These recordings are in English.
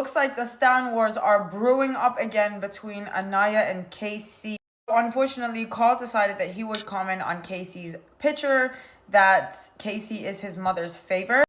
Looks like the Stan Wars are brewing up again between Aniya and Casey. Unfortunately, Carl decided that he would comment on Casey's picture that Casey is his mother's favorite.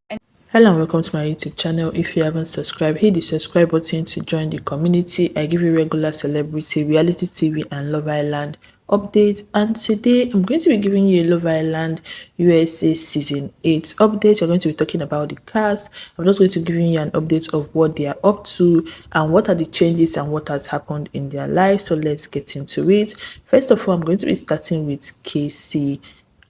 Hello and welcome to my YouTube channel. If you haven't subscribed, hit the subscribe button to join the community. I give you regular celebrity, reality TV and Love Island updates, and today I'm going to be giving you a Love Island USA season 8 update. We're going to be talking about the cast. I'm just going to give you an update of what they are up to and what are the changes and what has happened in their lives. So let's get into it. First of all, I'm going to be starting with Casey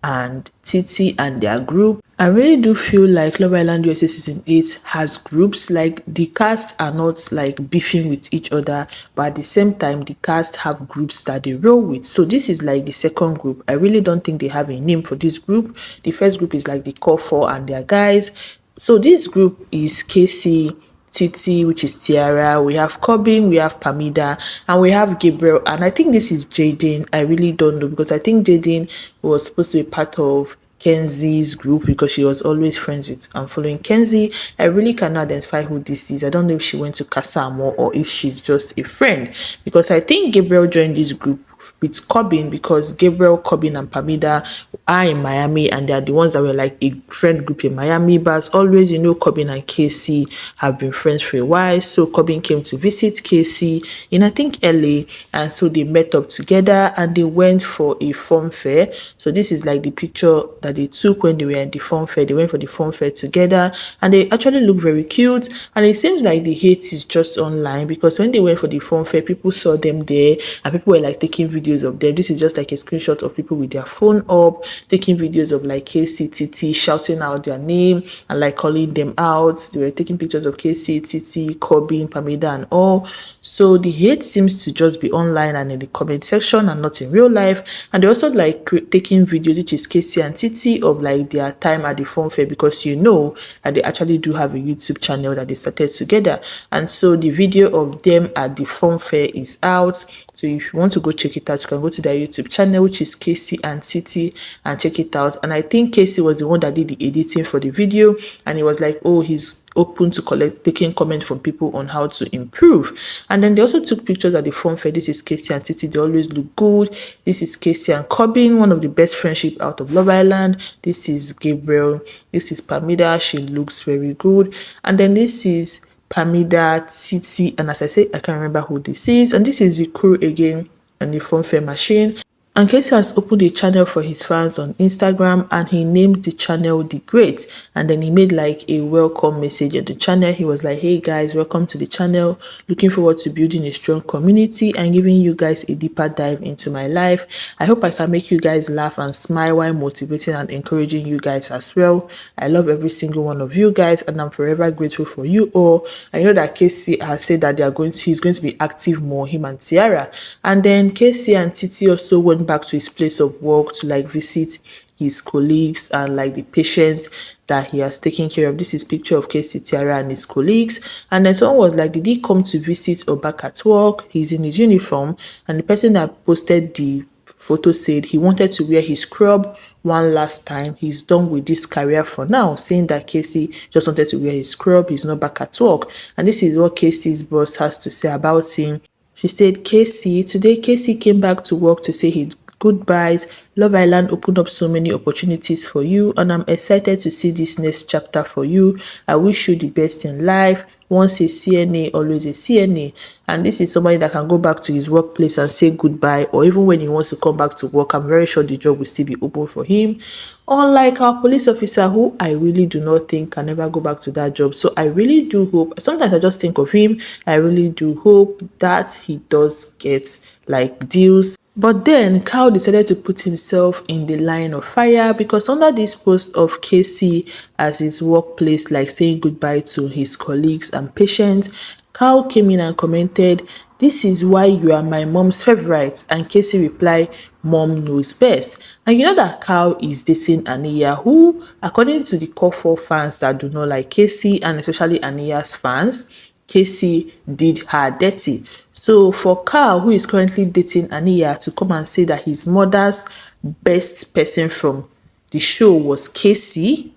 and Titi and their group. I really do feel like Love Island USA season 8 has groups. Like, the cast are not like beefing with each other, but at the same time the cast have groups that they roll with. So this is like the second group. I really don't think they have a name for this group. The first group is like the core four and their guys. So this group is Casey, Titi, which is Tiara, we have Corbin, we have Parmida, and we have Gabriel, and I think this is Jaden. I really don't know, because I think Jaden was supposed to be part of Kenzie's group because she was always friends with and following Kenzie. I really cannot identify who this is. I don't know if she went to Kasamo or if she's just a friend, because I think Gabriel joined this group with Corbin because Gabriel, Corbin, and Parmida are in Miami, and they are the ones that were like a friend group in Miami. But as always, you know, Corbin and Casey have been friends for a while. So Corbin came to visit Casey in, I think, LA, and so they met up together and they went for a fun fair. So this is like the picture that they took when they were at the fun fair. They went for the fun fair together and they actually look very cute. And it seems like the hate is just online, because when they went for the fun fair, people saw them there and people were like taking videos of them. This is just like a screenshot of people with their phone up taking videos of like Casey, Titi, shouting out their name and like calling them out. They were taking pictures of Casey, Titi, Corbin, Parmida, and all. So the hate seems to just be online and in the comment section and not in real life. And they're also like taking videos, which is Casey and Titi, of like their time at the fun fair, because you know that they actually do have a YouTube channel that they started together. And so the video of them at the fun fair is out. So if you want to go check it out, you can go to their YouTube channel, which is Casey and Titi, and check it out. And I think Casey was the one that did the editing for the video, and he was like, oh, he's open to taking comment from people on how to improve. And then they also took pictures at the fun fair. This is Casey and Titi. They always look good. This is Casey and Corbin, one of the best friendship out of Love Island. This is Gabriel. This is Parmida. She looks very good. And then this is Parmida, Titi, and as I say, I can't remember who this is. And this is the crew again on the fun fair machine. And Casey has opened a channel for his fans on Instagram, and he named the channel The Great. And then he made like a welcome message at the channel. He was like, hey guys, welcome to the channel. Looking forward to building a strong community and giving you guys a deeper dive into my life. I hope I can make you guys laugh and smile while motivating and encouraging you guys as well. I love every single one of you guys, and I'm forever grateful for you all. I know that Casey has said that he's going to be active more, him and Tiara. And then Casey and Titi also went back to his place of work to like visit his colleagues and like the patients that he has taken care of. This is picture of Casey, Tiara, and his colleagues. And then someone was like, did he come to visit or back at work? He's in his uniform. And the person that posted the photo said he wanted to wear his scrub one last time. He's done with this career for now, saying that Casey just wanted to wear his scrub. He's not back at work. And this is what Casey's boss has to say about him. She said, today Casey came back to work to say his goodbyes. Love Island opened up so many opportunities for you, and I'm excited to see this next chapter for you. I wish you the best in life. Once a CNA, always a CNA. And this is somebody that can go back to his workplace and say goodbye, or even when he wants to come back to work, I'm very sure the job will still be open for him. Unlike our police officer, who I really do not think can ever go back to that job. So I really do hope, sometimes I just think of him, I really do hope that he does get like deals. But then Kyle decided to put himself in the line of fire, because under this post of Casey as his workplace, like saying goodbye to his colleagues and patients, Kyle came in and commented, this is why you are my mom's favorite. And Casey replied, mom knows best. And you know that Kyle is dating Aniya, who, according to the core 4 fans that do not like Casey, and especially Aniya's fans, Casey did her dirty. So for Kyle, who is currently dating Aniya, to come and say that his mother's best person from the show was Casey,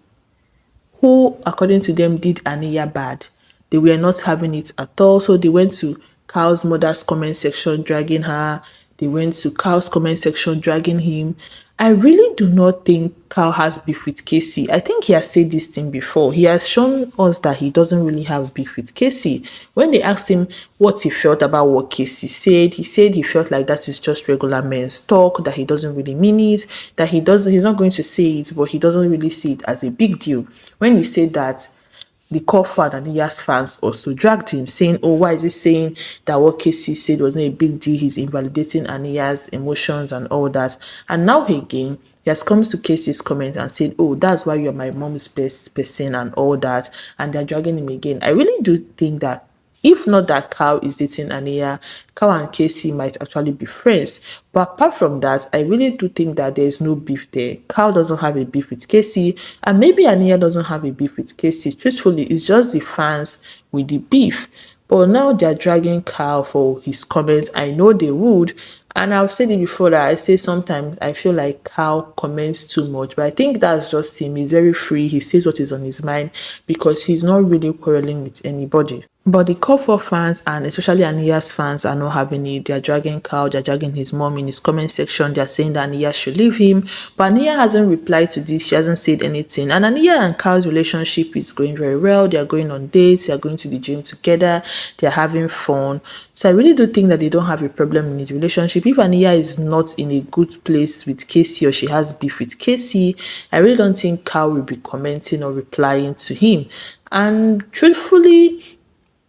who according to them did Aniya bad, they were not having it at all. So they went to Carl's mother's comment section dragging her. They went to Carl's comment section dragging him. I really do not think Carl has beef with Casey. I think he has said this thing before. He has shown us that he doesn't really have beef with Casey. When they asked him what he felt about what Casey said, he said he felt like that is just regular men's talk, that he doesn't really mean it, that he's not going to say it, but he doesn't really see it as a big deal. When he said that, the core fan and Aniya's fans also dragged him, saying, "Oh, why is he saying that what Casey said wasn't a big deal? He's invalidating Aniya's emotions and all that." And now again, he has come to Casey's comment and said, "Oh, that's why you're my mom's best person and all that." And they're dragging him again. I really do think that if not that Carl is dating Aniya, Carl and Casey might actually be friends. But apart from that, I really do think that there's no beef there. Carl doesn't have a beef with Casey, and maybe Aniya doesn't have a beef with Casey. Truthfully, it's just the fans with the beef. But now they're dragging Carl for his comments. I know they would. And I've said it before that I say sometimes I feel like Carl comments too much, but I think that's just him. He's very free. He says what is on his mind because he's not really quarreling with anybody. But the core four fans and especially Aniya's fans are not having it. They're dragging Carl, they're dragging his mom in his comment section. They're saying that Aniya should leave him. But Aniya hasn't replied to this. She hasn't said anything. And Aniya and Carl's relationship is going very well. They're going on dates. They're going to the gym together. They're having fun. So I really do think that they don't have a problem in his relationship. If Aniya is not in a good place with Casey or she has beef with Casey, I really don't think Carl will be commenting or replying to him. And truthfully,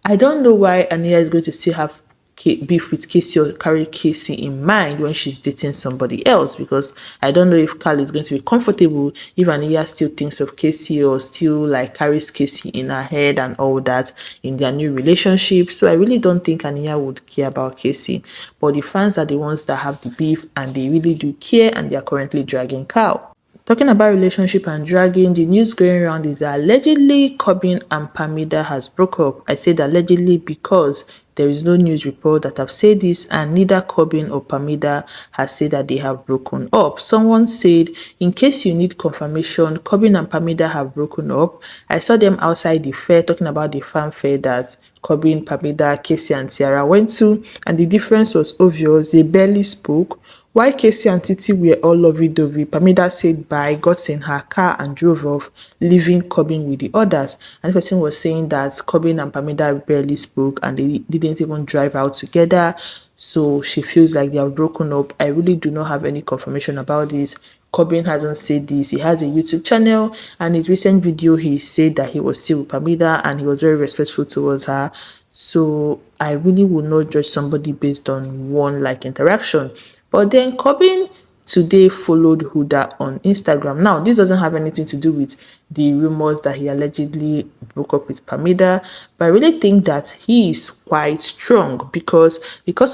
I don't know why Aniya is going to still have beef with Casey or carry Casey in mind when she's dating somebody else, because I don't know if Carl is going to be comfortable if Aniya still thinks of Casey or still like carries Casey in her head and all that in their new relationship. So I really don't think Aniya would care about Casey. But the fans are the ones that have the beef and they really do care, and they are currently dragging Carl. Talking about relationship and dragging, the news going around is that allegedly Corbin and Parmida has broke up. I said allegedly because there is no news report that have said this, and neither Corbin or Parmida has said that they have broken up. Someone said, in case you need confirmation, Corbin and Parmida have broken up. I saw them outside the fair talking about the fan fair that Corbin, Parmida, Casey and Tiara went to, and the difference was obvious. They barely spoke. While Casey and Titi were all lovey-dovey, Parmida said bye, got in her car and drove off, leaving Corbin with the others. And the person was saying that Corbin and Parmida barely spoke and they didn't even drive out together. So she feels like they have broken up. I really do not have any confirmation about this. Corbin hasn't said this. He has a YouTube channel, and his recent video he said that he was still with Parmida and he was very respectful towards her. So I really would not judge somebody based on one like interaction. But then Corbin today followed Huda on Instagram. Now, this doesn't have anything to do with the rumors that he allegedly broke up with Parmida, but I really think that he is quite strong because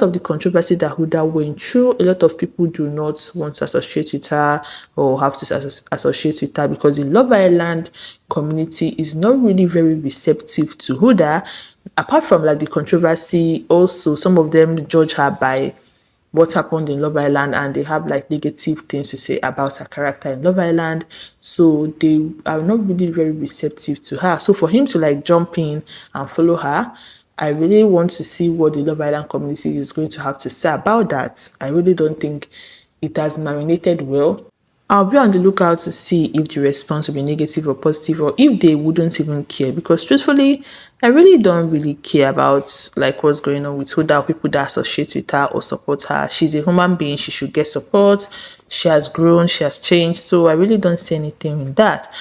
of the controversy that Huda went through. A lot of people do not want to associate with her or have to associate with her because the Love Island community is not really very receptive to Huda. Apart from like the controversy, also some of them judge her by what happened in Love Island, and they have like negative things to say about her character in Love Island. So they are not really very receptive to her. So for him to like jump in and follow her, I really want to see what the Love Island community is going to have to say about that. I really don't think it has marinated well. I'll be on the lookout to see if the response will be negative or positive, or if they wouldn't even care, because truthfully, I really don't really care about like what's going on with Huda, people that associate with her or support her. She's a human being. She should get support. She has grown. She has changed. So I really don't see anything in that.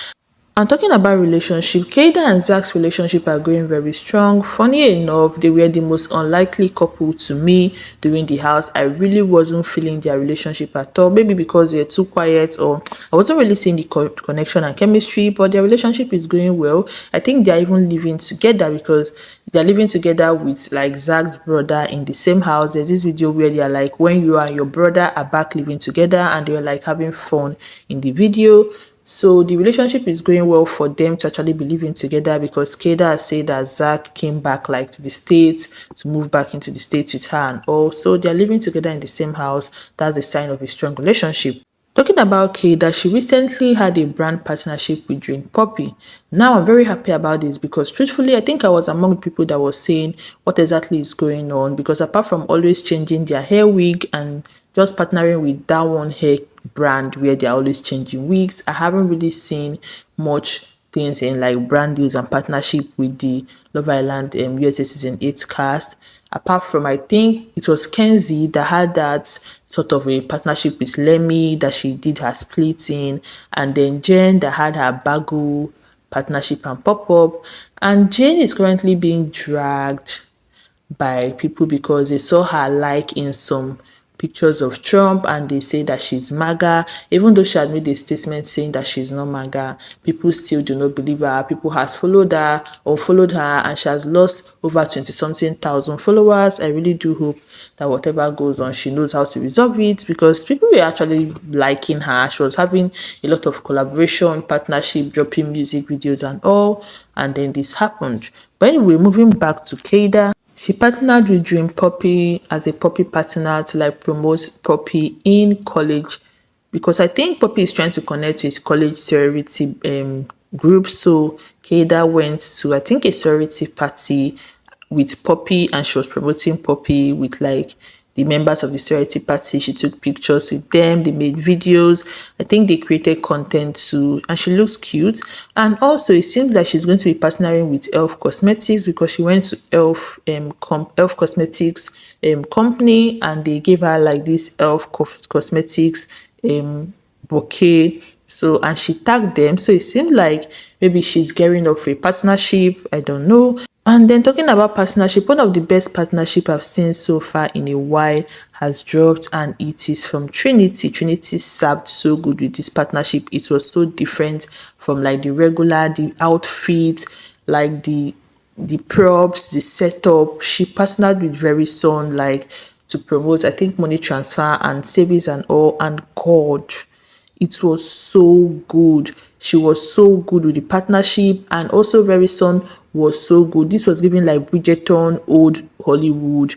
And talking about relationship, Kayda and Zach's relationship are going very strong. Funny enough, they were the most unlikely couple to me during the house. I really wasn't feeling their relationship at all. Maybe because they're too quiet, or I wasn't really seeing the connection and chemistry, but their relationship is going well. I think they're even living together because they're living together with like Zach's brother in the same house. There's this video where they're like, when you and your brother are back living together, and they're like having fun in the video. So the relationship is going well for them to actually be living together, because Kayda has said that Zach came back like to the States to move back into the States with her, and also they're living together in the same house. That's a sign of a strong relationship. Talking about Kayda, she recently had a brand partnership with Drink Poppy. Now I'm very happy about this because truthfully, I think I was among the people that was saying what exactly is going on, because apart from always changing their hair wig and just partnering with that one hair brand where they're always changing wigs, I haven't really seen much things in like brand deals and partnership with the Love Island USA season 8 cast. Apart from, I think it was Kenzie that had that sort of a partnership with Lemmy that she did her splitting, and then Jen that had her Bagu partnership and pop up. And Jane is currently being dragged by people because they saw her like in some pictures of Trump and they say that she's MAGA. Even though she had made a statement saying that she's not MAGA, people still do not believe her. People has followed her or followed her, and she has lost over 20 something thousand followers. I really do hope that whatever goes on, she knows how to resolve it, because people were actually liking her. She was having a lot of collaboration, partnership, dropping music videos and all, and then this happened. But anyway, moving back to Kayda, she partnered with Dream Poppy as a Poppy partner to like promote Poppy in college, because I think Poppy is trying to connect with college sorority groups. So Kayda went to, I think, a sorority party with Poppy, and she was promoting Poppy with like the members of the sorority party. She took pictures with them, they made videos. I think they created content too, and she looks cute. And also it seems like she's going to be partnering with Elf Cosmetics, because she went to Elf Cosmetics company, and they gave her like this Cosmetics bouquet. So, and she tagged them, so it seemed like maybe she's gearing up for a partnership, I don't know. And then talking about partnership, one of the best partnership I've seen so far in a while has dropped, and it is from Trinity. Trinity served so good with this partnership. It was so different from like the regular, the outfit, like the props, the setup. She partnered with Very Son, like to promote, I think, money transfer and savings and all. And God, it was so good. She was so good with the partnership, and also Very Son was so good. This was giving like Bridgerton, old Hollywood,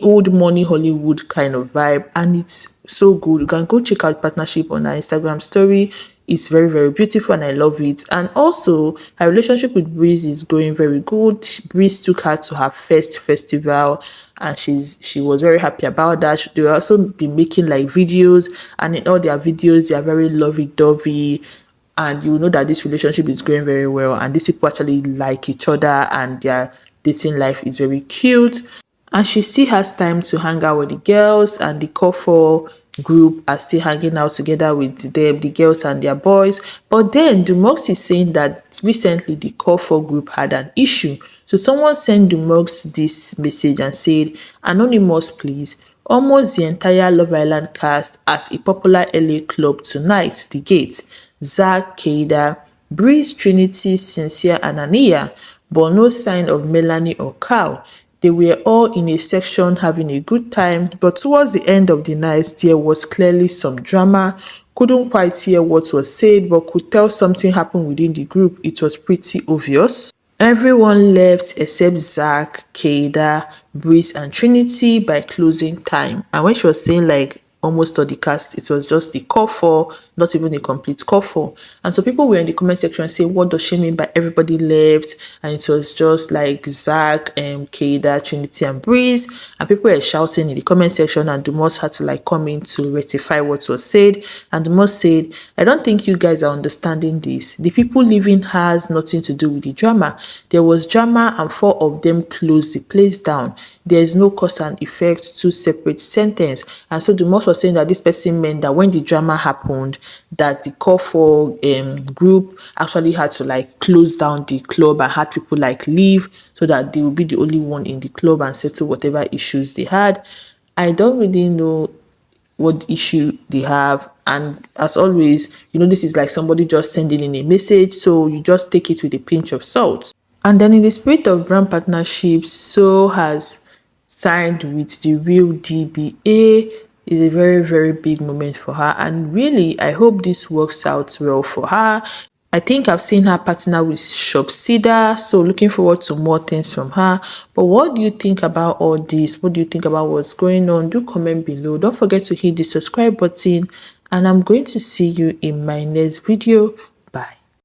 old money Hollywood kind of vibe, and it's so good. You can go check out partnership on our Instagram story. It's very, very beautiful and I love it. And also her relationship with Breeze is going very good. Breeze took her to her first festival, and she was very happy about that. They will also be making like videos, and in all their videos they are very lovey-dovey, and you know that this relationship is going very well, and these people actually like each other, and their dating life is very cute. And she still has time to hang out with the girls, and the couple group are still hanging out together with them, the girls and their boys. But then Dumox is saying that recently the couple group had an issue. So someone sent Dumox this message and said, "Anonymous, please. Almost the entire Love Island cast at a popular LA club tonight, the Gate. Zach, Kayda, Bryce, Trinity, Sincere, and Aniya, but no sign of Melanie or Carl. They were all in a section having a good time, but towards the end of the night, there was clearly some drama. Couldn't quite hear what was said, but could tell something happened within the group. It was pretty obvious. Everyone left except Zach, Kayda, Bryce, and Trinity by closing time." And when she was saying like almost all the cast, it was just the core four, not even a complete core four. And so people were in the comment section saying, what does she mean by everybody left? And it was just like Zach, Kayda, Trinity, and Breeze. And people were shouting in the comment section, and Dumos had to like come in to rectify what was said. And Dumos said, "I don't think you guys are understanding this. The people leaving has nothing to do with the drama. There was drama and four of them closed the place down. There is no cause and effect, two separate sentences." And so Dumos was saying that this person meant that when the drama happened, that the core four group actually had to like close down the club and had people like leave, so that they will be the only one in the club and settle whatever issues they had. I don't really know what issue they have, and as always, you know, this is like somebody just sending in a message, so you just take it with a pinch of salt. And then in the spirit of brand partnership, so has signed with the real DBA. Is a very, very big moment for her, and really I hope this works out well for her. I think I've seen her partner with Shop Cedar, so looking forward to more things from her. But what do you think about all this? What do you think about what's going on? Do comment below. Don't forget to hit the subscribe button and I'm going to see you in my next video.